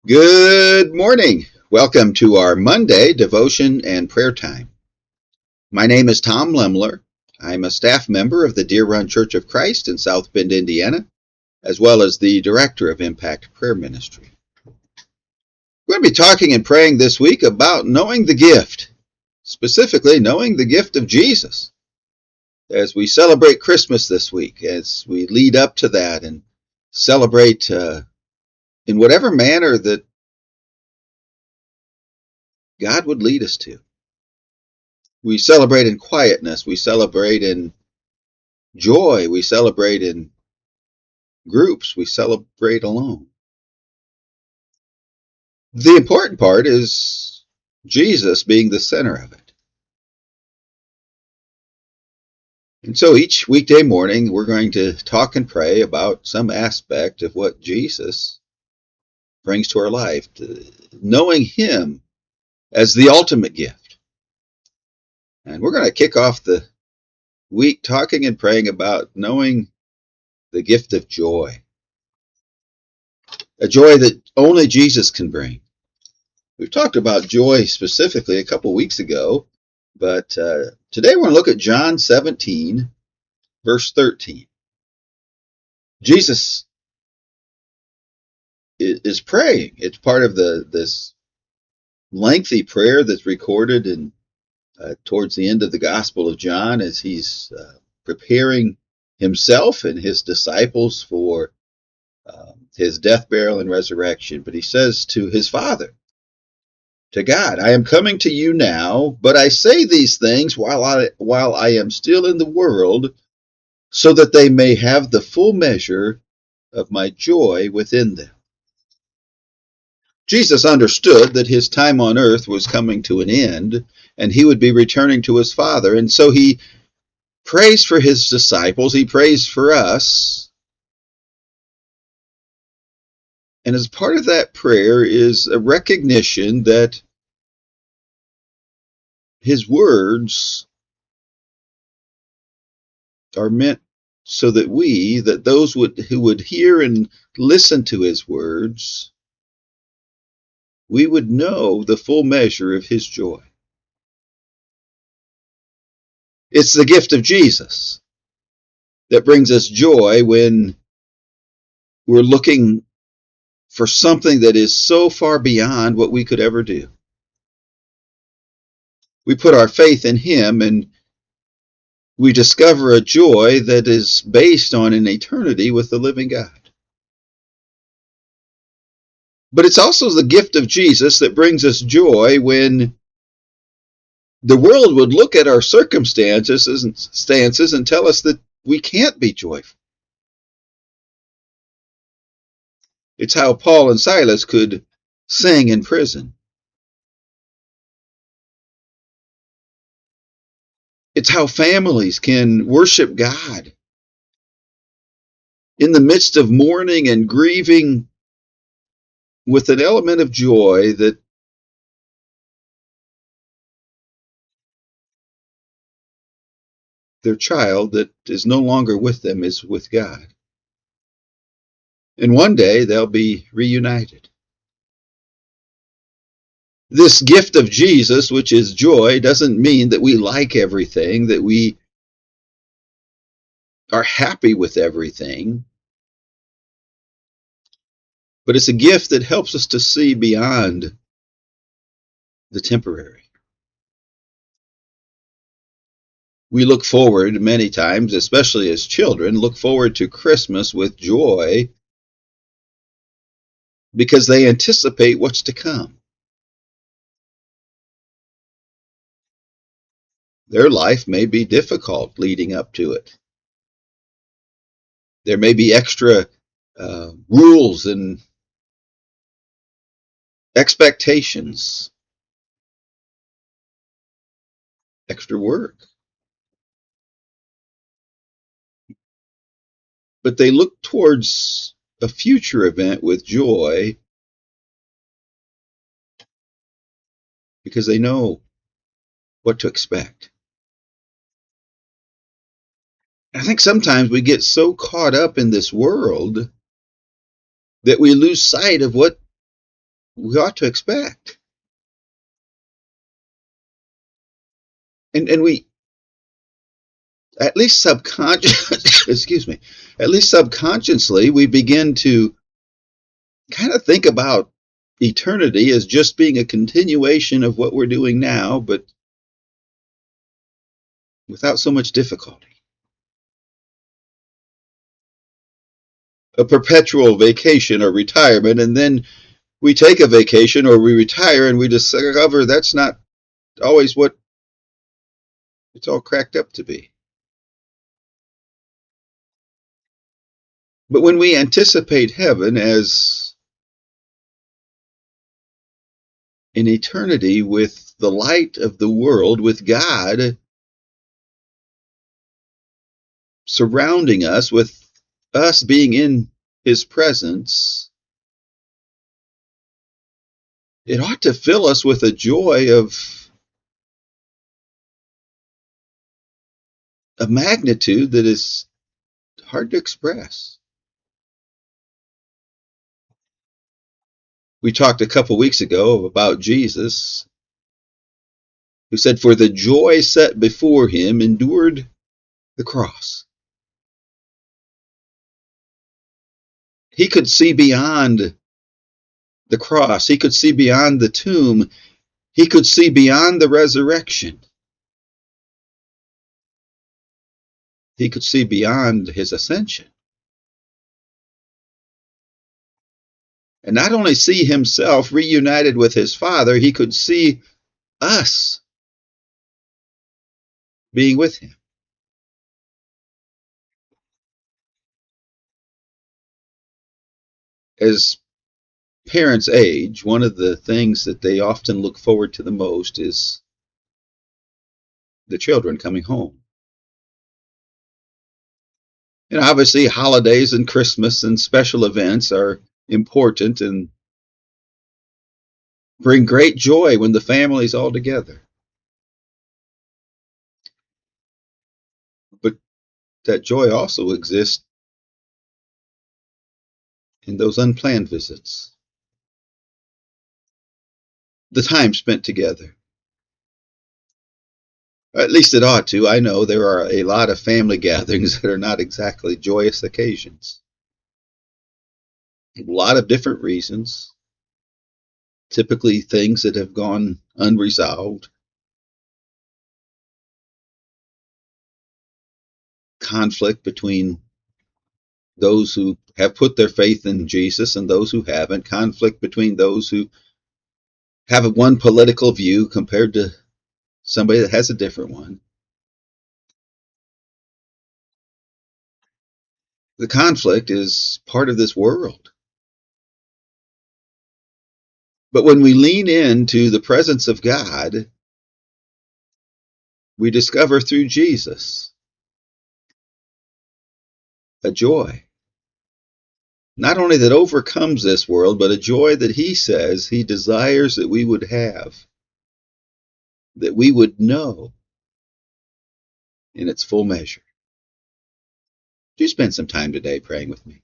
Good morning. Welcome to our Monday devotion and prayer time. My name is Tom Lemler. I'm a staff member of the Deer Run Church of Christ in South Bend, Indiana, as well as the director of Impact Prayer Ministry. We're going to be talking and praying this week about knowing the gift, specifically knowing the gift of Jesus. As we celebrate Christmas this week, as we lead up to that and celebrate in whatever manner that God would lead us to. We celebrate in quietness. We celebrate in joy. We celebrate in groups. We celebrate alone. The important part is Jesus being the center of it. And so each weekday morning, we're going to talk and pray about some aspect of what Jesus brings to our life, knowing Him as the ultimate gift. And we're going to kick off the week talking and praying about knowing the gift of joy, a joy that only Jesus can bring. We've talked about joy specifically a couple weeks ago, but today we're going to look at John 17, verse 13. Jesus is praying. It's part of this lengthy prayer that's recorded in towards the end of the Gospel of John as he's preparing himself and his disciples for his death, burial, and resurrection. But he says to his Father, to God, I am coming to you now, but I say these things while I am still in the world, so that they may have the full measure of my joy within them. Jesus understood that his time on earth was coming to an end, and he would be returning to his Father, and so he prays for his disciples, he prays for us, and as part of that prayer is a recognition that his words are meant so that those who would hear and listen to his words, we would know the full measure of his joy. It's the gift of Jesus that brings us joy when we're looking for something that is so far beyond what we could ever do. We put our faith in him and we discover a joy that is based on an eternity with the living God. But it's also the gift of Jesus that brings us joy when the world would look at our circumstances and tell us that we can't be joyful. It's how Paul and Silas could sing in prison. It's how families can worship God in the midst of mourning and grieving with an element of joy that their child that is no longer with them is with God. And one day they'll be reunited. This gift of Jesus, which is joy, doesn't mean that we like everything, that we are happy with everything, but it's a gift that helps us to see beyond the temporary. We look forward many times, especially as children, look forward to Christmas with joy because they anticipate what's to come. Their life may be difficult leading up to it. There may be extra rules and expectations, extra work. But they look towards a future event with joy because they know what to expect. I think sometimes we get so caught up in this world that we lose sight of what we ought to expect. And we, at least subconscious, excuse me, at least subconsciously, we begin to kind of think about eternity as just being a continuation of what we're doing now, but without so much difficulty. A perpetual vacation or retirement, and then we take a vacation or we retire and we discover that's not always what it's all cracked up to be. But when we anticipate heaven as an eternity with the light of the world, with God surrounding us, with us being in his presence, it ought to fill us with a joy of a magnitude that is hard to express. We talked a couple weeks ago about Jesus, who said, "For the joy set before him, endured the cross." He could see beyond the cross. He could see beyond the tomb. He could see beyond the resurrection. He could see beyond his ascension. And not only see himself reunited with his Father, he could see us being with him. As parents age, one of the things that they often look forward to the most is the children coming home. And obviously, holidays and Christmas and special events are important and bring great joy when the family's all together. But that joy also exists in those unplanned visits, the time spent together. At least it ought to. I know there are a lot of family gatherings that are not exactly joyous occasions. A lot of different reasons, typically things that have gone unresolved, conflict between those who have put their faith in Jesus and those who haven't, conflict between those who have one political view compared to somebody that has a different one. The conflict is part of this world. But when we lean into the presence of God, we discover through Jesus a joy, not only that overcomes this world, but a joy that he says he desires that we would have, that we would know in its full measure. Do you spend some time today praying with me?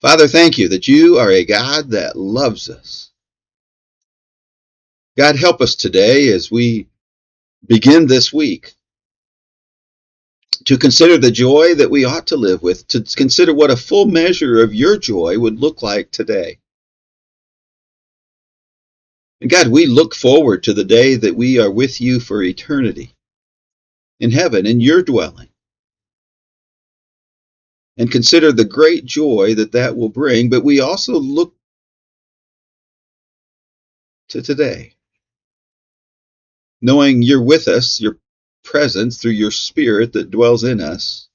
Father, thank you that you are a God that loves us. God, help us today as we begin this week to consider the joy that we ought to live with, to consider what a full measure of your joy would look like today. And God, we look forward to the day that we are with you for eternity in heaven, in your dwelling, and consider the great joy that that will bring. But we also look to today, knowing you're with us, your presence through your Spirit that dwells in us.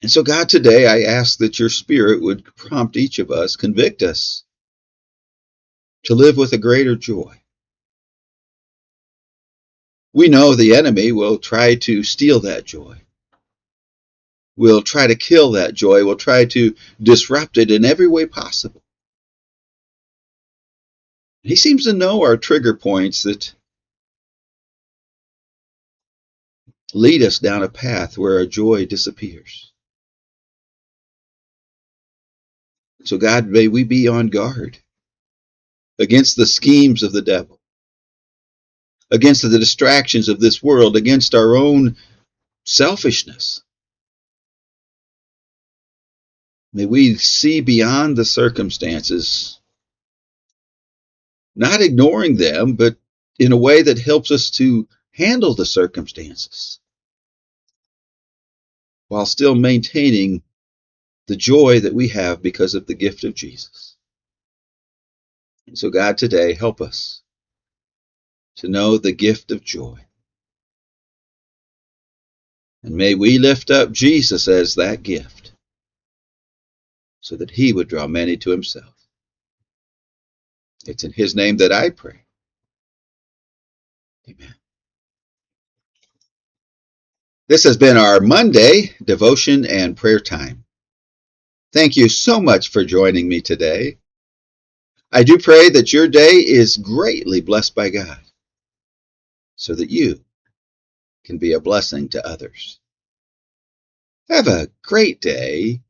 And so, God, today I ask that your Spirit would prompt each of us, convict us to live with a greater joy. We know the enemy will try to steal that joy, will try to kill that joy, will try to disrupt it in every way possible. He seems to know our trigger points that lead us down a path where our joy disappears. So God, may we be on guard against the schemes of the devil, against the distractions of this world, against our own selfishness. May we see beyond the circumstances, not ignoring them, but in a way that helps us to handle the circumstances while still maintaining the joy that we have because of the gift of Jesus. And so, God, today, help us to know the gift of joy. And may we lift up Jesus as that gift so that he would draw many to himself. It's in his name that I pray. Amen. This has been our Monday devotion and prayer time. Thank you so much for joining me today. I do pray that your day is greatly blessed by God so that you can be a blessing to others. Have a great day